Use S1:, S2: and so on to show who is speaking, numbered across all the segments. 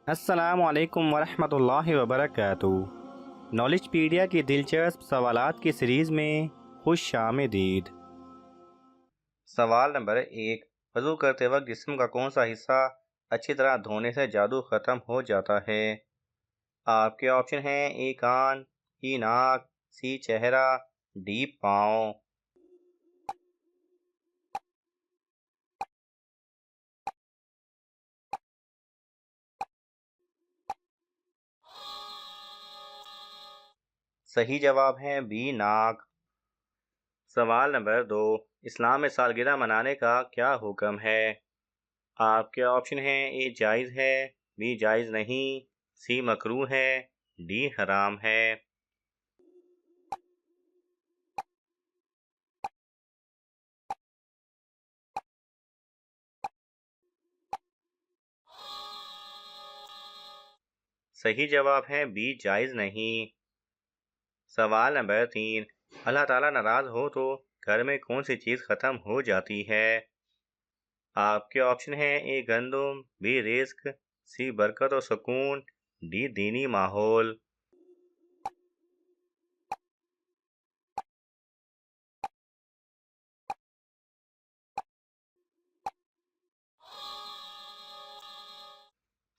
S1: अस्सलाम वालेकुम वरहमतुल्लाहि वबरकातुहू। नॉलेजपीडिया की दिलचस्प सवालात की सीरीज़ में खुश आमदीद। सवाल नंबर 1। वज़ू करते वक्त जिस्म का कौन सा हिस्सा अच्छी तरह धोने से जादू ख़त्म हो जाता है? आपके ऑप्शन हैं ए कान, बी नाक, सी चेहरा, डी पाँव। सही जवाब है बी नाक। सवाल नंबर 2। इस्लाम में सालगिरह मनाने का क्या हुक्म है? आपके ऑप्शन हैं ए जायज़ है, बी जायज़ नहीं, सी मकरूह है, डी हराम है। सही जवाब है बी जायज़ नहीं। सवाल नंबर 3। अल्लाह ताला नाराज़ हो तो घर में कौन सी चीज़ ख़त्म हो जाती है? आपके ऑप्शन हैं ए गंदम, बी रिस्क, सी बरकत और सुकून, डी दीनी माहौल।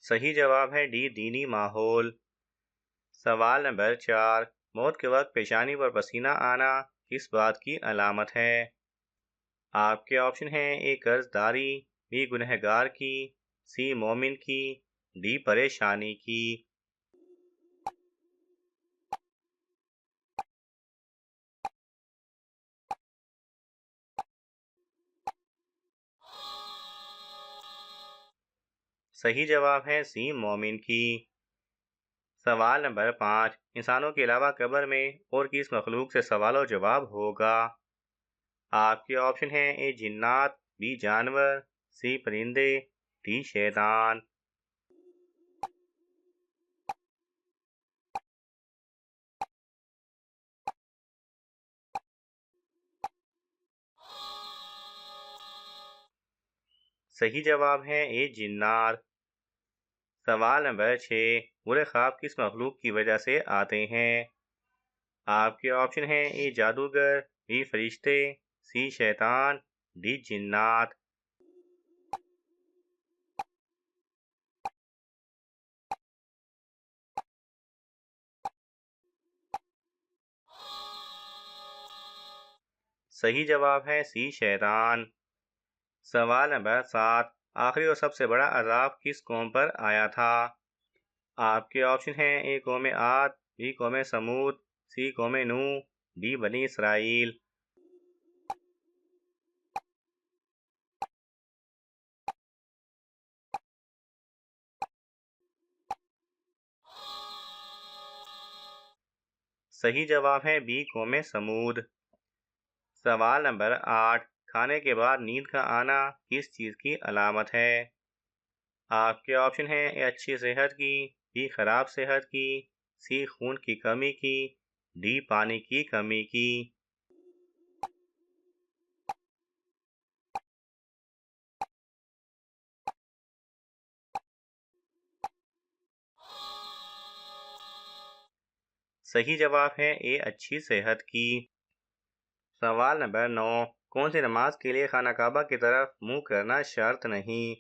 S1: सही जवाब है डी दीनी माहौल। सवाल नंबर 4। मौत के वक्त पेशानी पर पसीना आना किस बात की अलामत है? आपके ऑप्शन हैं ए कर्जदारी, बी गुनहगार की, सी मोमिन की, डी परेशानी की। सही जवाब है सी मोमिन की। सवाल नंबर 5। इंसानों के अलावा कब्र में और किस मखलूक से सवाल जवाब होगा? आपके ऑप्शन हैं ए जिन्नात, बी जानवर, सी परिंदे, डी शैतान। सही जवाब है ए जिन्नात। सवाल नंबर 6। बुरे ख्वाब किस मखलूक की वजह से आते हैं? आपके ऑप्शन हैं ए जादूगर, बी फरिश्ते, सी शैतान, डी जिन्नात। सही जवाब है सी शैतान। सवाल नंबर 7। आखिरी और सबसे बड़ा अजाब किस कौम पर आया था? आपके ऑप्शन हैं ए कौम आद, बी कौम समूद, सी कौम नूह, डी बनी इसराइल। सही जवाब है बी कौम समूद। सवाल नंबर 8। खाने के बाद नींद का आना किस चीज़ की अलामत है? आपके ऑप्शन हैं ए अच्छी सेहत की, बी खराब सेहत की, सी खून की कमी की, डी पानी की कमी की। सही जवाब है ए अच्छी सेहत की। सवाल नंबर 9। कौन सी नमाज के लिए खाना काबा की तरफ मुंह करना शर्त नहीं?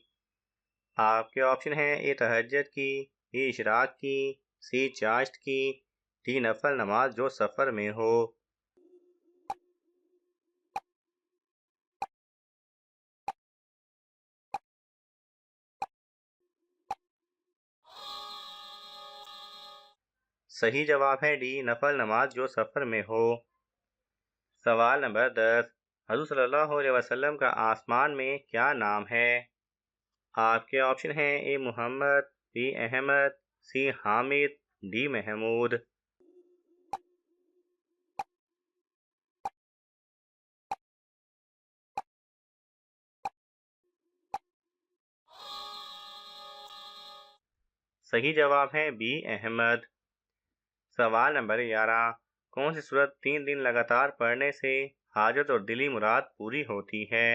S1: आपके ऑप्शन हैं ए तहज्जुद की, बी इशराक की, सी चाश्त की, डी नफल नमाज जो सफ़र में हो। सही जवाब है डी नफल नमाज जो सफ़र में हो। सवाल नंबर 10। हज़रत सल्लल्लाहु अलैहि वसल्लम का आसमान में क्या नाम है? आपके ऑप्शन हैं ए मोहम्मद, बी अहमद, सी हामिद, डी महमूद। सही जवाब है बी अहमद। सवाल नंबर 11। कौन सी सूरत 3 दिन लगातार पढ़ने से हाजत और दिली मुराद पूरी होती है?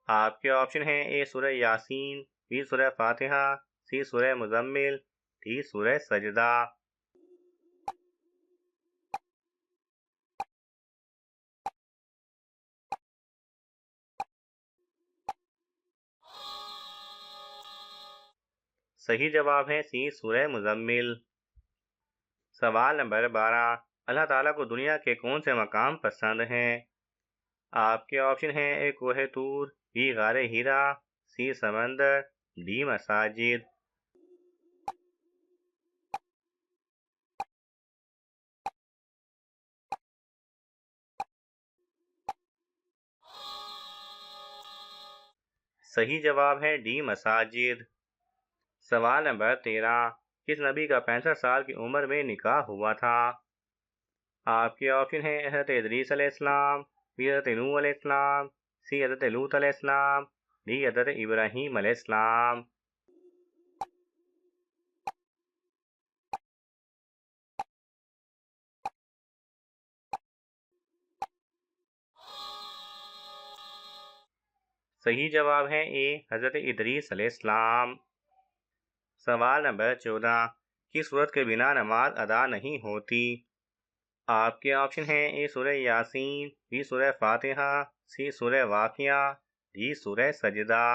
S1: आपके ऑप्शन हैं ए सूरह यासीन, बी सूरह फातिहा, सी सूरह मुज़म्मिल, डी सूरह सजदा। सही जवाब है सी सूरह मुज़म्मिल। सवाल नंबर 12, अल्लाह ताला को दुनिया के कौन से मकाम पसंद हैं? आपके ऑप्शन हैं ए कोहे तूर, बी गारे हीरा, सी समंदर, डी मसाजिद। सही जवाब है डी मसाजिद। सवाल नंबर 13, किस नबी का 65 साल की उम्र में निकाह हुआ था? आपके ऑप्शन हैं हज़रत इदरीस अलैहिस्सलाम, बी हज़रत नूह अलैहिस्सलाम, सी हज़रत लूत अलैहिस्सलाम, डी हज़रत इब्राहीम अलैहिस्सलाम। सही जवाब है ए हज़रत इदरीस अलैहिस्सलाम। सवाल नंबर 14, किस सूरत के बिना नमाज अदा नहीं होती? आपके ऑप्शन हैं ए सूरह यासीन, बी सूरह फातिहा, सी सूरह वाक़िया, डी सूरह सजदा।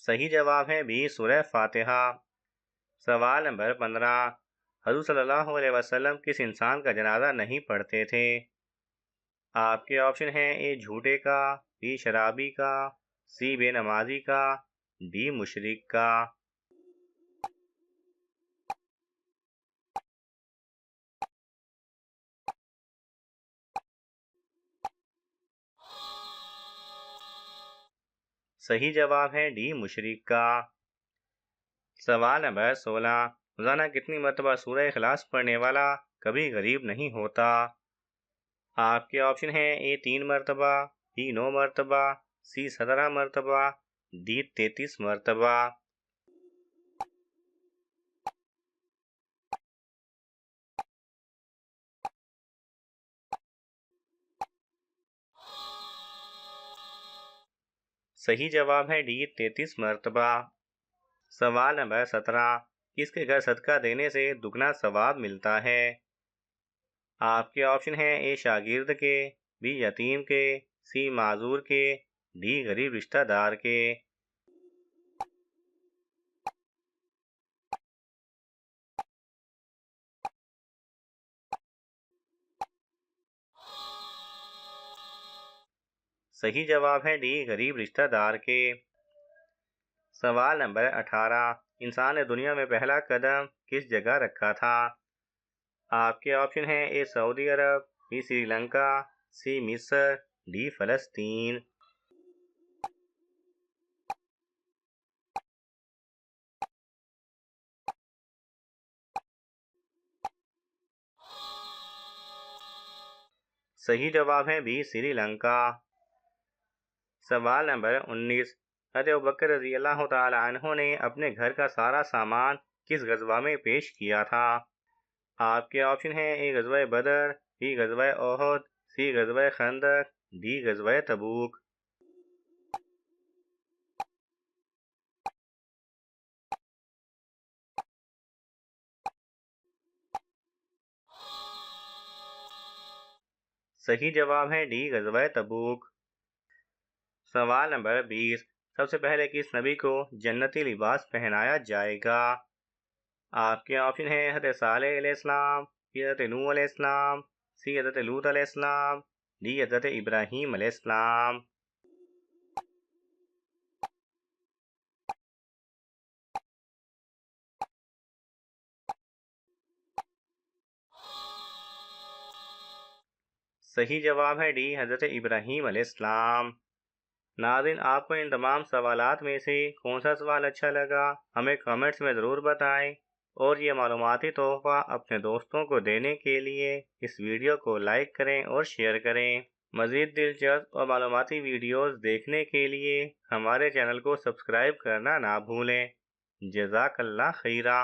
S1: सही जवाब है बी सूरह फातिहा। सवाल नंबर 15, हज़रत सल्लल्लाहु अलैहि वसल्लम किस इंसान का जनाजा नहीं पढ़ते थे? आपके ऑप्शन हैं ए झूठे का, बी शराबी का, सी बेनमाजी का, डी मुशरिक का। सही जवाब है डी मुशरिक का। सवाल नंबर 16, रोजाना कितनी मरतबा सूरह इखलास पढ़ने वाला कभी गरीब नहीं होता? आपके ऑप्शन हैं ए 3 मरतबा, बी 9 मरतबा, सी 17 मरतबा, डी 33 मरतबा। सही जवाब है डी 33 मरतबा। सवाल नंबर 17, किसके घर सदका देने से दुगना सवाब मिलता है? आपके ऑप्शन हैं ए शागिर्द के, बी यतीम के, सी माजूर के, डी गरीब रिश्तेदार के। सही जवाब है डी गरीब रिश्तेदार के। सवाल नंबर 18, इंसान ने दुनिया में पहला कदम किस जगह रखा था? आपके ऑप्शन हैं ए सऊदी अरब, बी श्रीलंका, सी मिस्र, डी फलस्तीन। सही जवाब है बी श्रीलंका। सवाल नंबर 19, हज़रत अबू बकर रज़ी अल्लाह तआला अन्हु ने अपने घर का सारा सामान किस गज़वा में पेश किया था? आपके ऑप्शन हैं ए गज़वा बदर, बी गज़वा ओहद, सी गज़वा खंदक, डी गज़वा तबूक। सही जवाब है डी गज़वा तबूक। सवाल नंबर 20, सबसे पहले किस नबी को जन्नती लिबास पहनाया जाएगा? आपके ऑप्शन हैं हज़रत सालेह अलैहिस्सलाम, हज़रत नूह अलैहिस्सलाम, सी हज़रत लूत अलैहिस्सलाम, डी हज़रत इब्राहीम अलैहिस्सलाम। सही जवाब है डी हज़रत इब्राहीम अलैहिस्सलाम। नाज़रीन, आपको इन तमाम सवालात में से कौन सा सवाल अच्छा लगा हमें कमेंट्स में ज़रूर बताएं, और ये मालूमाती तोहफ़ा अपने दोस्तों को देने के लिए इस वीडियो को लाइक करें और शेयर करें। मज़ीद दिलचस्प और मालूमाती वीडियोज़ देखने के लिए हमारे चैनल को सब्सक्राइब करना ना भूलें। जज़ाकल्लाह खैरा।